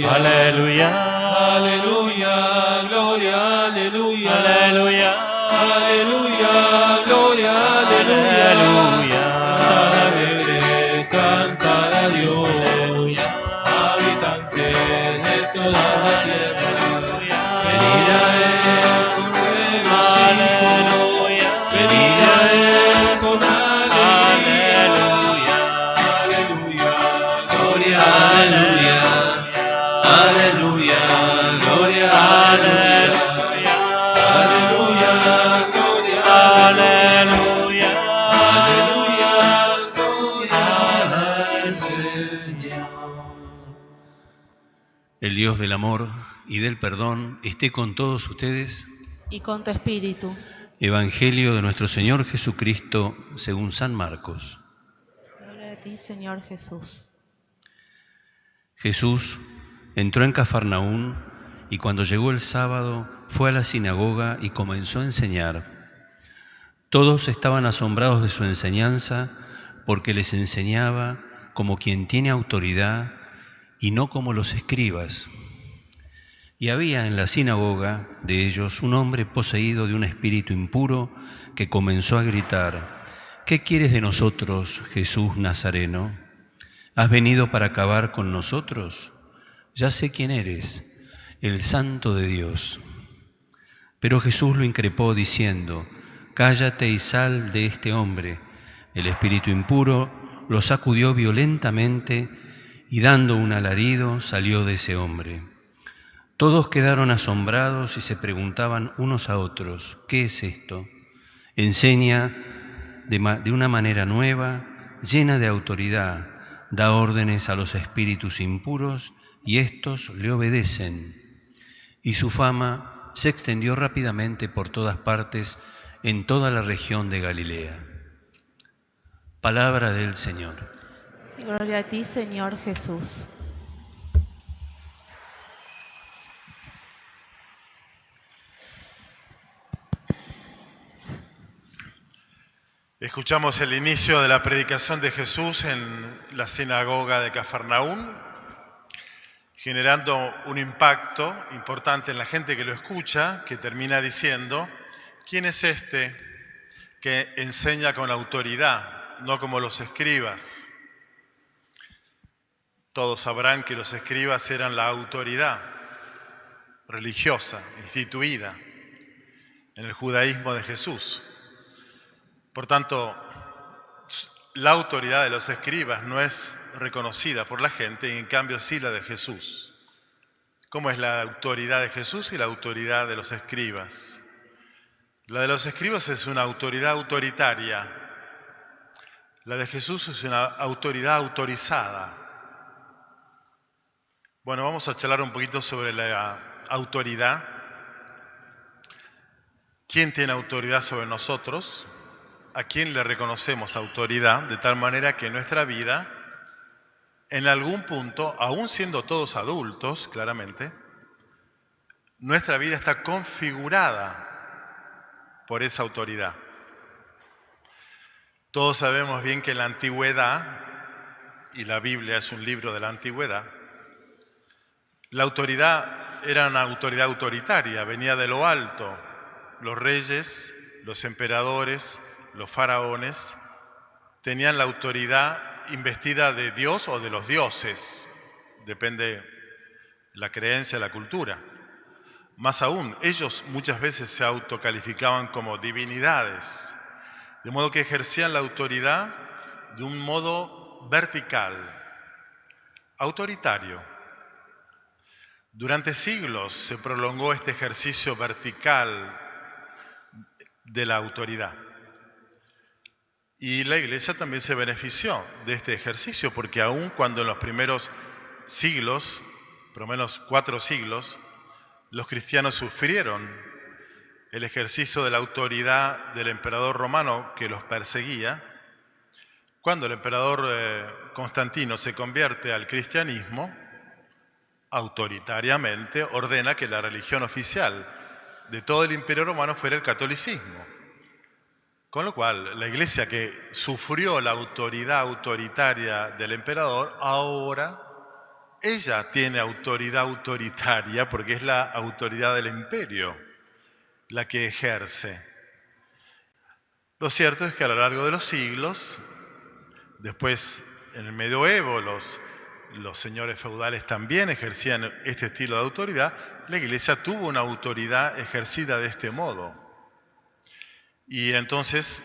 aleluya, aleluya, gloria, aleluya, aleluya, aleluya, gloria, aleluya, aleluya, cantar alegre, cantar a Dios, aleluya, habitantes de toda la tierra, aleluya, venid a Él con regocijo, aleluya, venid a Él con alegría, aleluya, aleluya, gloria, aleluya, aleluya, gloria, aleluya, aleluya, gloria, aleluya, aleluya, gloria al Señor. El Dios del amor y del perdón esté con todos ustedes. Y con tu espíritu. Evangelio de nuestro Señor Jesucristo según San Marcos. Gloria a ti, Señor Jesús. Jesús entró en Cafarnaún y cuando llegó el sábado fue a la sinagoga y comenzó a enseñar. Todos estaban asombrados de su enseñanza porque les enseñaba como quien tiene autoridad y no como los escribas. Y había en la sinagoga de ellos un hombre poseído de un espíritu impuro que comenzó a gritar: ¿Qué quieres de nosotros, Jesús Nazareno? ¿Has venido para acabar con nosotros? Ya sé quién eres, el Santo de Dios. Pero Jesús lo increpó diciendo: Cállate y sal de este hombre. El espíritu impuro lo sacudió violentamente y dando un alarido salió de ese hombre. Todos quedaron asombrados y se preguntaban unos a otros: ¿qué es esto? Enseña de una manera nueva, llena de autoridad, da órdenes a los espíritus impuros y éstos le obedecen. Y su fama se extendió rápidamente por todas partes en toda la región de Galilea. Palabra del Señor. Gloria a ti, Señor Jesús. Escuchamos el inicio de la predicación de Jesús en la sinagoga de Cafarnaún, generando un impacto importante en la gente que lo escucha, que termina diciendo: ¿quién es este que enseña con autoridad, no como los escribas? Todos sabrán que los escribas eran la autoridad religiosa, instituida en el judaísmo de Jesús. Por tanto, la autoridad de los escribas no es reconocida por la gente y en cambio sí la de Jesús. ¿Cómo es la autoridad de Jesús y la autoridad de los escribas? La de los escribas es una autoridad autoritaria. La de Jesús es una autoridad autorizada. Bueno, vamos a charlar un poquito sobre la autoridad. ¿Quién tiene autoridad sobre nosotros? ¿A quién le reconocemos autoridad? De tal manera que nuestra vida, en algún punto, aún siendo todos adultos, claramente, nuestra vida está configurada por esa autoridad. Todos sabemos bien que en la antigüedad, y la Biblia es un libro de la antigüedad, la autoridad era una autoridad autoritaria, venía de lo alto. Los reyes, los emperadores, los faraones tenían la autoridad investida de Dios o de los dioses, depende la creencia, la cultura. Más aún, ellos muchas veces se autocalificaban como divinidades, de modo que ejercían la autoridad de un modo vertical, autoritario. Durante siglos se prolongó este ejercicio vertical de la autoridad. Y la Iglesia también se benefició de este ejercicio, porque aun cuando en los primeros siglos, por lo menos 4 siglos, los cristianos sufrieron el ejercicio de la autoridad del emperador romano que los perseguía, cuando el emperador Constantino se convierte al cristianismo, autoritariamente ordena que la religión oficial de todo el imperio romano fuera el catolicismo. Con lo cual, la Iglesia, que sufrió la autoridad autoritaria del emperador, ahora ella tiene autoridad autoritaria porque es la autoridad del imperio la que ejerce. Lo cierto es que a lo largo de los siglos, después en el medioevo los señores feudales también ejercían este estilo de autoridad, la Iglesia tuvo una autoridad ejercida de este modo. Y entonces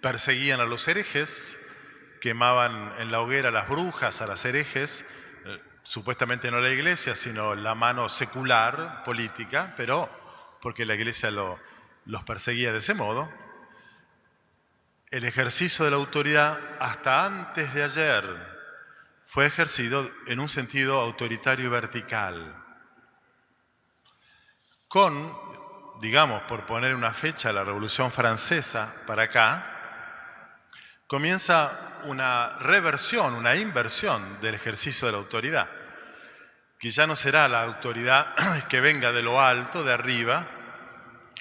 perseguían a los herejes, quemaban en la hoguera a las brujas, a las herejes, supuestamente no la Iglesia, sino la mano secular, política, pero porque la Iglesia los perseguía de ese modo. El ejercicio de la autoridad hasta antes de ayer fue ejercido en un sentido autoritario y vertical. Con, digamos, por poner una fecha, la Revolución Francesa para acá, comienza una reversión, una inversión del ejercicio de la autoridad, que ya no será la autoridad que venga de lo alto, de arriba,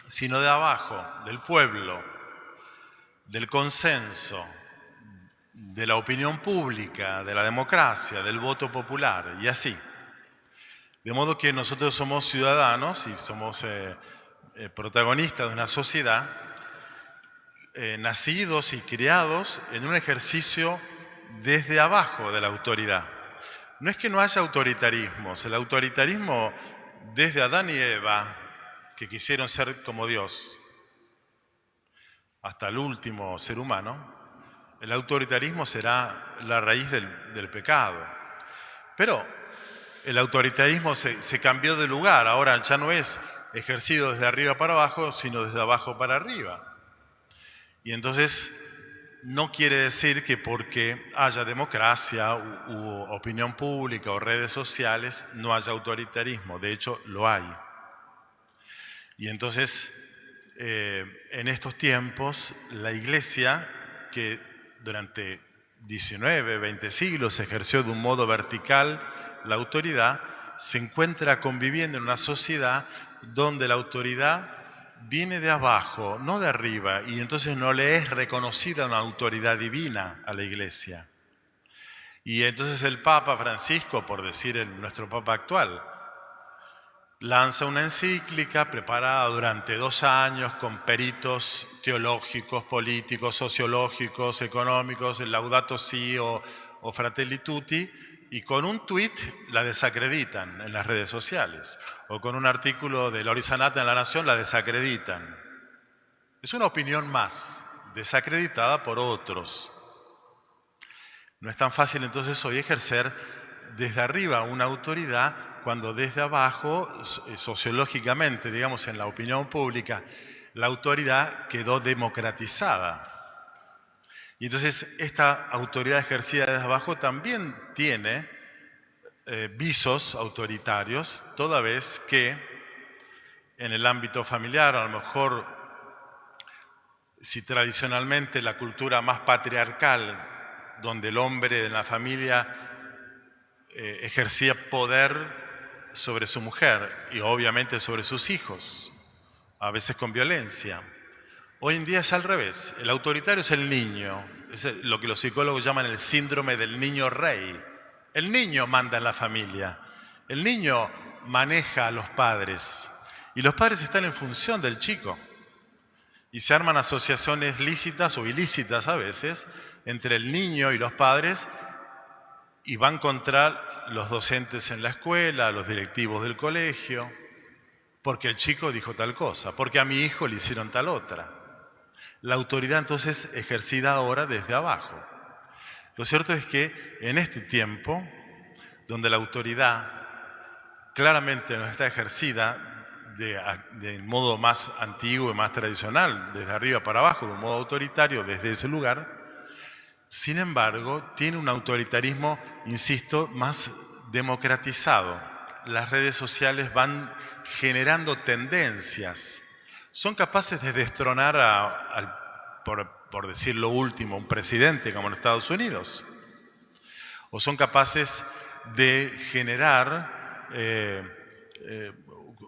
sino de abajo, del pueblo, del consenso, de la opinión pública, de la democracia, del voto popular, y así. De modo que nosotros somos ciudadanos y somos protagonistas de una sociedad, nacidos y criados en un ejercicio desde abajo de la autoridad. No es que no haya autoritarismos, el autoritarismo desde Adán y Eva, que quisieron ser como Dios, hasta el último ser humano, el autoritarismo será la raíz del pecado. Pero el autoritarismo se cambió de lugar, ahora ya no es ejercido desde arriba para abajo, sino desde abajo para arriba. Y entonces no quiere decir que porque haya democracia u opinión pública o redes sociales no haya autoritarismo, de hecho lo hay. Y entonces en estos tiempos la Iglesia, que durante 19, 20 siglos ejerció de un modo vertical la autoridad, se encuentra conviviendo en una sociedad donde la autoridad viene de abajo, no de arriba, y entonces no le es reconocida una autoridad divina a la Iglesia. Y entonces el Papa Francisco, por decir nuestro Papa actual, lanza una encíclica preparada durante 2 años con peritos teológicos, políticos, sociológicos, económicos, el Laudato Si o Fratelli Tutti, y con un tuit la desacreditan en las redes sociales, o con un artículo de Lori Sanata en La Nación la desacreditan. Es una opinión más, desacreditada por otros. No es tan fácil entonces hoy ejercer desde arriba una autoridad cuando desde abajo, sociológicamente, digamos en la opinión pública, la autoridad quedó democratizada. Y entonces esta autoridad ejercida desde abajo también tiene visos autoritarios, toda vez que en el ámbito familiar, a lo mejor, si tradicionalmente la cultura más patriarcal, donde el hombre en la familia ejercía poder sobre su mujer y obviamente sobre sus hijos, a veces con violencia. Hoy en día es al revés, el autoritario es el niño, es lo que los psicólogos llaman el síndrome del niño rey. El niño manda en la familia, el niño maneja a los padres y los padres están en función del chico. Y se arman asociaciones lícitas o ilícitas a veces entre el niño y los padres y van contra los docentes en la escuela, los directivos del colegio, porque el chico dijo tal cosa, porque a mi hijo le hicieron tal otra. La autoridad entonces ejercida ahora desde abajo. Lo cierto es que en este tiempo, donde la autoridad claramente no está ejercida de modo más antiguo y más tradicional, desde arriba para abajo, de un modo autoritario, desde ese lugar, sin embargo, tiene un autoritarismo, insisto, más democratizado. Las redes sociales van generando tendencias. Son capaces de destronar, por decir lo último, un presidente como en Estados Unidos. O son capaces de generar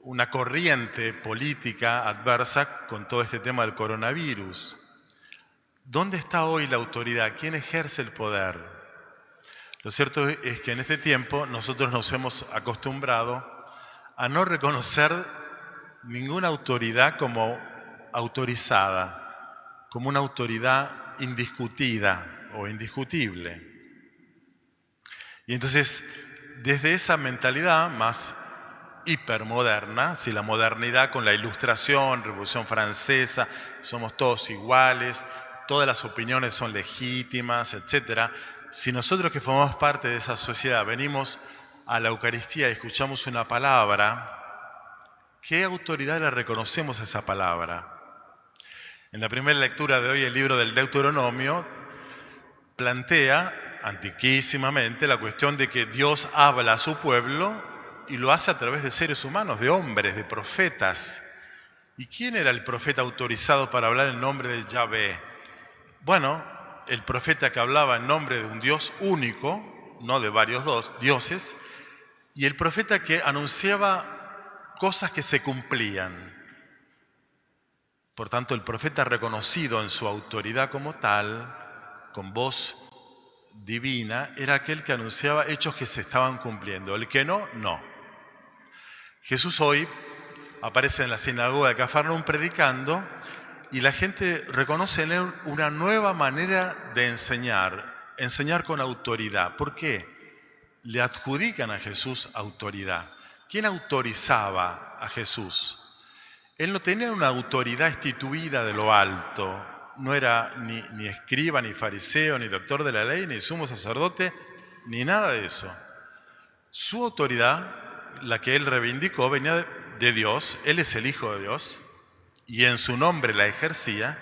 una corriente política adversa con todo este tema del coronavirus. ¿Dónde está hoy la autoridad? ¿Quién ejerce el poder? Lo cierto es que en este tiempo nosotros nos hemos acostumbrado a no reconocer ninguna autoridad como autorizada, como una autoridad indiscutida o indiscutible. Y entonces, desde esa mentalidad más hipermoderna, si la modernidad con la Ilustración, Revolución Francesa, somos todos iguales, todas las opiniones son legítimas, etc. Si nosotros que formamos parte de esa sociedad venimos a la Eucaristía y escuchamos una palabra, ¿qué autoridad le reconocemos a esa palabra? En la primera lectura de hoy, el libro del Deuteronomio plantea antiquísimamente la cuestión de que Dios habla a su pueblo y lo hace a través de seres humanos, de hombres, de profetas. ¿Y quién era el profeta autorizado para hablar en nombre de Yahvé? Bueno, el profeta que hablaba en nombre de un Dios único, no de varios dioses, y el profeta que anunciaba cosas que se cumplían. Por tanto, el profeta reconocido en su autoridad como tal, con voz divina, era aquel que anunciaba hechos que se estaban cumpliendo. El que no, no. Jesús hoy aparece en la sinagoga de Cafarnaúm predicando y la gente reconoce en él una nueva manera de enseñar con autoridad. ¿Por qué? Le adjudican a Jesús autoridad. ¿Quién autorizaba a Jesús? Él no tenía una autoridad instituida de lo alto. No era ni escriba, ni fariseo, ni doctor de la ley, ni sumo sacerdote, ni nada de eso. Su autoridad, la que él reivindicó, venía de Dios. Él es el Hijo de Dios y en su nombre la ejercía,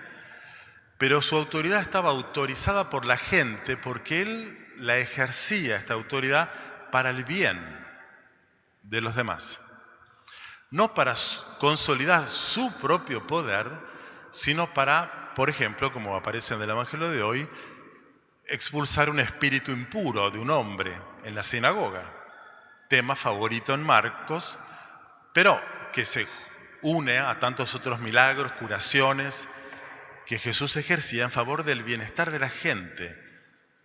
pero su autoridad estaba autorizada por la gente porque él la ejercía, esta autoridad, para el bien de los demás. No para consolidar su propio poder, sino para, por ejemplo, como aparece en el Evangelio de hoy, expulsar un espíritu impuro de un hombre en la sinagoga. Tema favorito en Marcos, pero que se une a tantos otros milagros, curaciones que Jesús ejercía en favor del bienestar de la gente.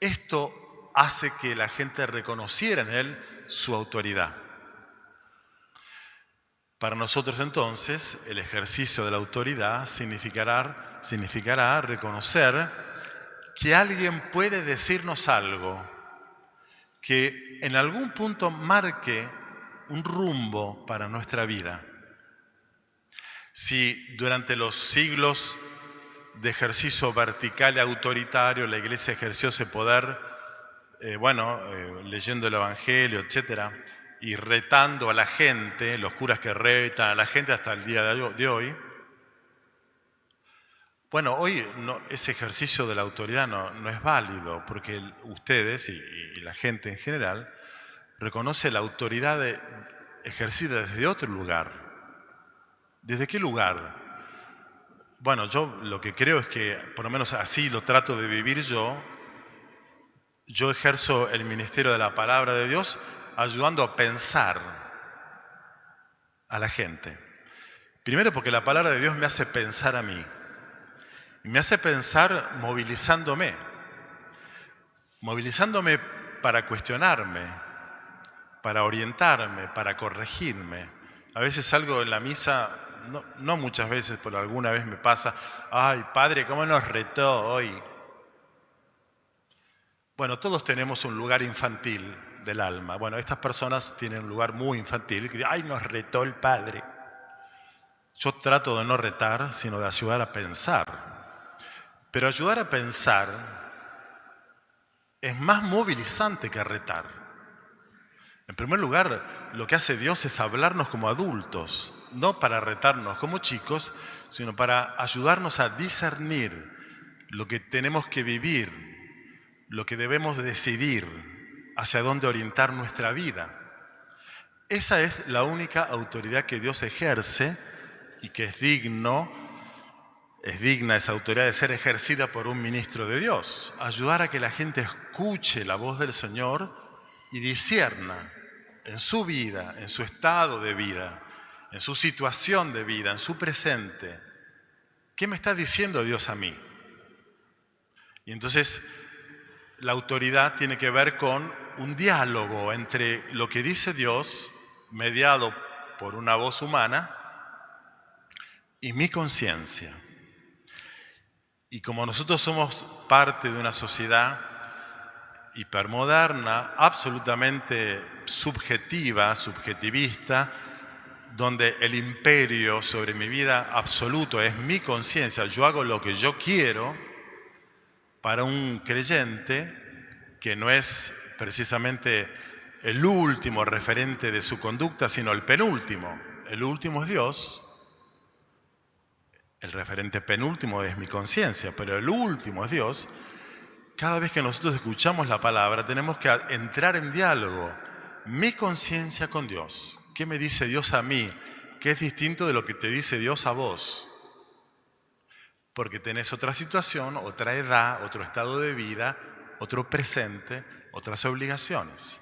Esto hace que la gente reconociera en él su autoridad. Para nosotros entonces, el ejercicio de la autoridad significará reconocer que alguien puede decirnos algo, que en algún punto marque un rumbo para nuestra vida. Si durante los siglos de ejercicio vertical y autoritario la Iglesia ejerció ese poder, leyendo el Evangelio, etcétera, y retando a la gente, los curas que retan a la gente hasta el día de hoy. Bueno, hoy ese ejercicio de la autoridad no es válido, porque ustedes y la gente en general reconoce la autoridad ejercida desde otro lugar. ¿Desde qué lugar? Bueno, yo lo que creo es que, por lo menos así lo trato de vivir yo ejerzo el ministerio de la palabra de Dios ayudando a pensar a la gente. Primero porque la palabra de Dios me hace pensar a mí. Y me hace pensar movilizándome para cuestionarme, para orientarme, para corregirme. A veces salgo en la misa, no muchas veces, pero alguna vez me pasa, ay, Padre, ¿cómo nos retó hoy? Bueno, todos tenemos un lugar infantil del alma. Bueno, estas personas tienen un lugar muy infantil, que ay, nos retó el Padre. Yo trato de no retar, sino de ayudar a pensar. Pero ayudar a pensar es más movilizante que retar. En primer lugar, lo que hace Dios es hablarnos como adultos, no para retarnos como chicos, sino para ayudarnos a discernir lo que tenemos que vivir, lo que debemos decidir, hacia dónde orientar nuestra vida. Esa es la única autoridad que Dios ejerce y que es digna esa autoridad de ser ejercida por un ministro de Dios. Ayudar a que la gente escuche la voz del Señor y discierna en su vida, en su estado de vida, en su situación de vida, en su presente. ¿Qué me está diciendo Dios a mí? Y entonces la autoridad tiene que ver con un diálogo entre lo que dice Dios, mediado por una voz humana, y mi conciencia. Y como nosotros somos parte de una sociedad hipermoderna, absolutamente subjetiva, subjetivista, donde el imperio sobre mi vida absoluto es mi conciencia, yo hago lo que yo quiero, para un creyente que no es precisamente el último referente de su conducta, sino el penúltimo. El último es Dios, el referente penúltimo es mi conciencia, pero el último es Dios. Cada vez que nosotros escuchamos la palabra tenemos que entrar en diálogo. Mi conciencia con Dios. ¿Qué me dice Dios a mí? Que es distinto de lo que te dice Dios a vos. Porque tenés otra situación, otra edad, otro estado de vida, otro presente, otras obligaciones.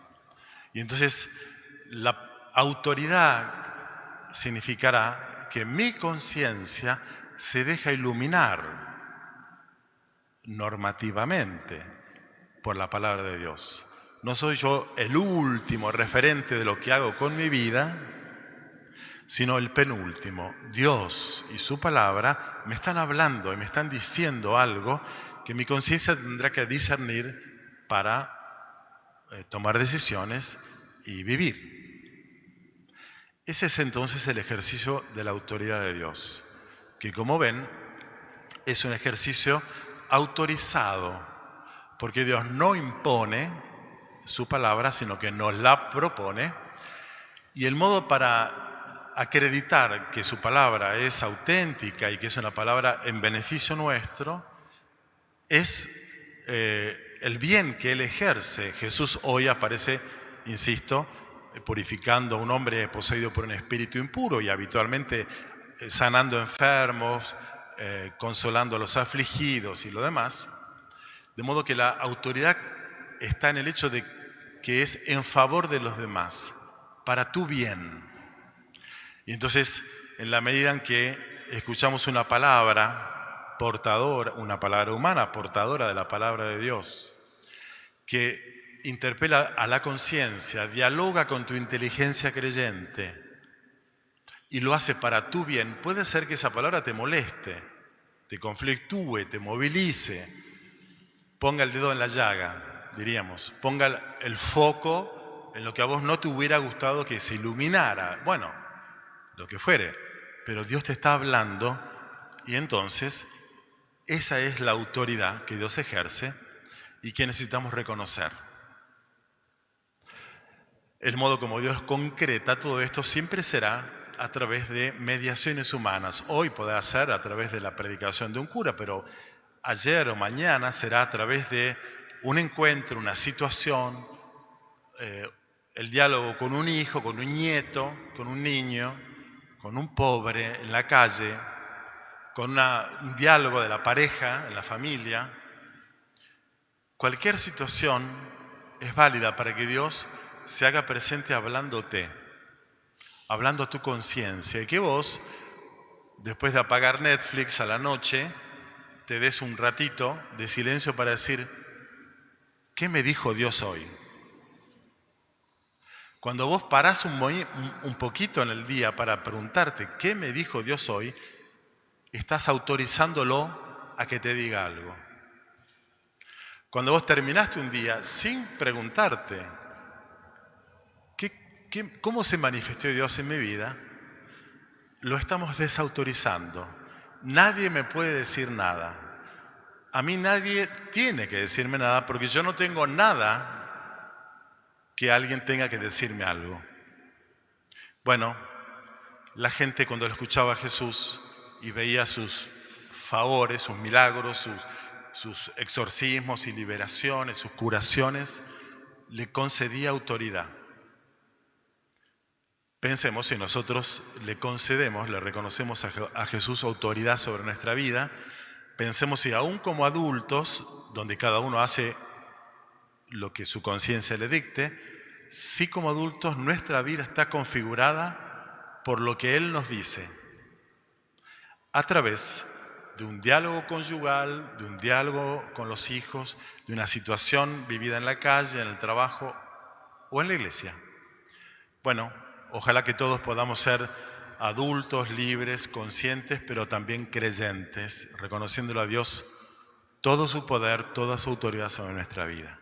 Y entonces la autoridad significará que mi conciencia se deja iluminar normativamente por la palabra de Dios. No soy yo el último referente de lo que hago con mi vida, sino el penúltimo. Dios y su palabra me están hablando y me están diciendo algo que mi conciencia tendrá que discernir para tomar decisiones y vivir. Ese es entonces el ejercicio de la autoridad de Dios, que como ven es un ejercicio autorizado, porque Dios no impone su palabra, sino que nos la propone, y el modo para acreditar que su palabra es auténtica y que es una palabra en beneficio nuestro es el bien que Él ejerce. Jesús hoy aparece, insisto, purificando a un hombre poseído por un espíritu impuro y habitualmente sanando enfermos, consolando a los afligidos y lo demás. De modo que la autoridad está en el hecho de que es en favor de los demás, para tu bien. Y entonces, en la medida en que escuchamos una palabra portadora, una palabra humana portadora de la palabra de Dios, que interpela a la conciencia, dialoga con tu inteligencia creyente y lo hace para tu bien, puede ser que esa palabra te moleste, te conflictúe, te movilice, ponga el dedo en la llaga, diríamos, ponga el foco en lo que a vos no te hubiera gustado que se iluminara, bueno, lo que fuere, pero Dios te está hablando y entonces esa es la autoridad que Dios ejerce y que necesitamos reconocer. El modo como Dios concreta todo esto siempre será a través de mediaciones humanas. Hoy podrá ser a través de la predicación de un cura, pero ayer o mañana será a través de un encuentro, una situación, el diálogo con un hijo, con un nieto, con un niño, con un pobre en la calle, con un diálogo de la pareja, en la familia. Cualquier situación es válida para que Dios se haga presente hablándote, hablando a tu conciencia, y que vos, después de apagar Netflix a la noche, te des un ratito de silencio para decir, ¿qué me dijo Dios hoy? Cuando vos parás un poquito en el día para preguntarte, ¿qué me dijo Dios hoy?, estás autorizándolo a que te diga algo. Cuando vos terminaste un día sin preguntarte, ¿cómo se manifestó Dios en mi vida?, lo estamos desautorizando. Nadie me puede decir nada. A mí nadie tiene que decirme nada porque yo no tengo nada que alguien tenga que decirme algo. Bueno, la gente cuando lo escuchaba a Jesús y veía sus favores, sus milagros, sus exorcismos y liberaciones, sus curaciones, le concedía autoridad. Pensemos si nosotros le concedemos, le reconocemos a Jesús autoridad sobre nuestra vida. Pensemos si aún como adultos, donde cada uno hace lo que su conciencia le dicte, si como adultos nuestra vida está configurada por lo que Él nos dice, a través de un diálogo conyugal, de un diálogo con los hijos, de una situación vivida en la calle, en el trabajo, o en la iglesia. Bueno, ojalá que todos podamos ser adultos, libres, conscientes, pero también creyentes, reconociéndole a Dios todo su poder, toda su autoridad sobre nuestra vida.